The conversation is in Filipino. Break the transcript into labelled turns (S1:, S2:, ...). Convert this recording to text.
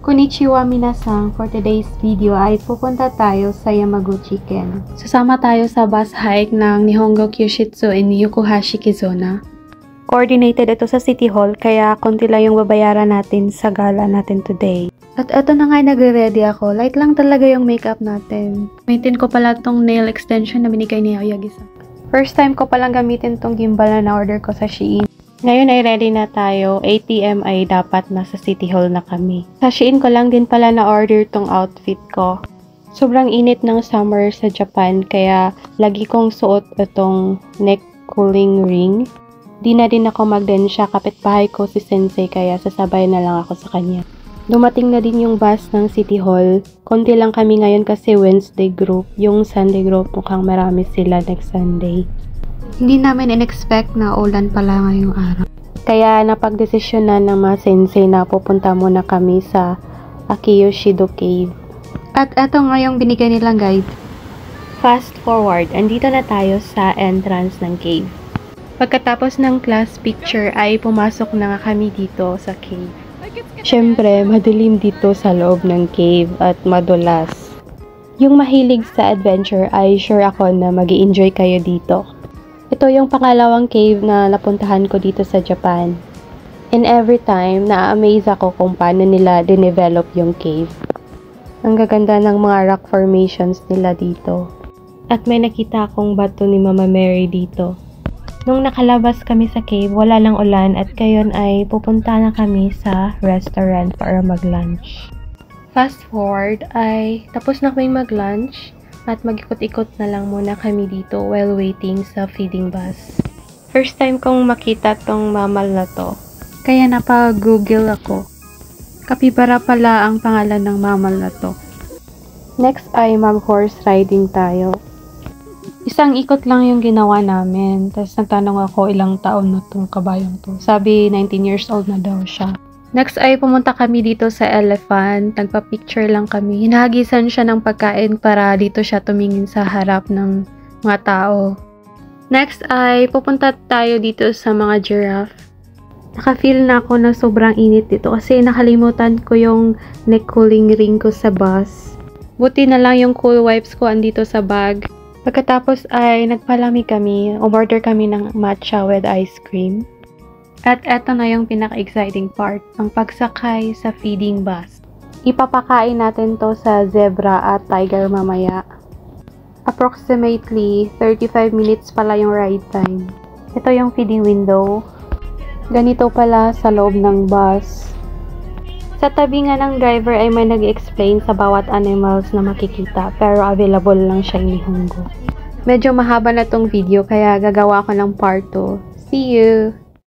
S1: Konnichiwa minasan, for today's video ay pupunta tayo sa Yamaguchi-ken. Sasama tayo sa bus hike ng Nihongo Kyushitsu in Yokohashi, Kizuna. Coordinated ito sa City Hall kaya konti lang yung babayaran natin sa gala natin today. At eto na nga, nagre-ready ako. Light lang talaga yung makeup natin. Gamitin ko pala tong nail extension na binigay ni Aoyagi-san. First time ko palang gamitin tong gimbal na na-order ko sa Shein. Ngayon ay ready na tayo. 8 PM ay dapat nasa City Hall na kami. Sa Shein ko lang din pala na-order tong outfit ko. Sobrang init ng summer sa Japan kaya lagi kong suot itong neck cooling ring. Di na din ako magdensya, kapitbahay ko si Sensei kaya sasabay na lang ako sa kanya. Dumating na din yung bus ng City Hall. Konti lang kami ngayon kasi Wednesday group. Yung Sunday group mukhang marami sila next Sunday. Hindi namin in-expect na ulan pala ngayong araw. Kaya napagdesisyonan ng mga sensei na pupunta muna kami sa Akiyoshido Cave. At eto nga yung binigay nilang guide. Fast forward, andito na tayo sa entrance ng cave. Pagkatapos ng class picture ay pumasok na nga kami dito sa cave. Siyempre, madilim dito sa loob ng cave at madulas. Yung mahilig sa adventure ay sure ako na mag-i-enjoy kayo dito. Ito yung pangalawang cave na napuntahan ko dito sa Japan. And every time, na-amaze ako kung paano nila dinevelop yung cave. Ang gaganda ng mga rock formations nila dito. At may nakita akong bato ni Mama Mary dito. Nung nakalabas kami sa cave, wala lang ulan at ngayon ay pupunta na kami sa restaurant para mag-lunch. Fast forward ay tapos na kami mag-lunch. At mag-ikot-ikot na lang muna kami dito while waiting sa feeding bus. First time kong makita tong mammal na to. Kaya napag-google ako. Capybara pala ang pangalan ng mammal na to. Next ay mag-horse riding tayo. Isang ikot lang yung ginawa namin. Tapos nagtanong ako ilang taon na tong kabayong to. Sabi 19 years old na daw siya. Next ay pumunta kami dito sa elephant. Nagpa-picture lang kami. Hinahagisan siya ng pagkain para dito siya tumingin sa harap ng mga tao. Next ay pupunta tayo dito sa mga giraffe. Naka-feel na ako na sobrang init dito kasi nakalimutan ko yung neck cooling ring ko sa bus. Buti na lang yung cool wipes ko andito sa bag. Pagkatapos ay nagpalami kami. Umorder kami ng matcha with ice cream. At eto na yung pinaka-exciting part, ang pagsakay sa feeding bus. Ipapakain natin to sa zebra at tiger mamaya. Approximately 35 minutes pala yung ride time. Ito yung feeding window. Ganito pala sa loob ng bus. Sa tabi nga ng driver ay may nag-explain sa bawat animals na makikita pero available lang siya in Nihongo. Medyo mahaba na tong video kaya gagawa ko ng part 2. See you!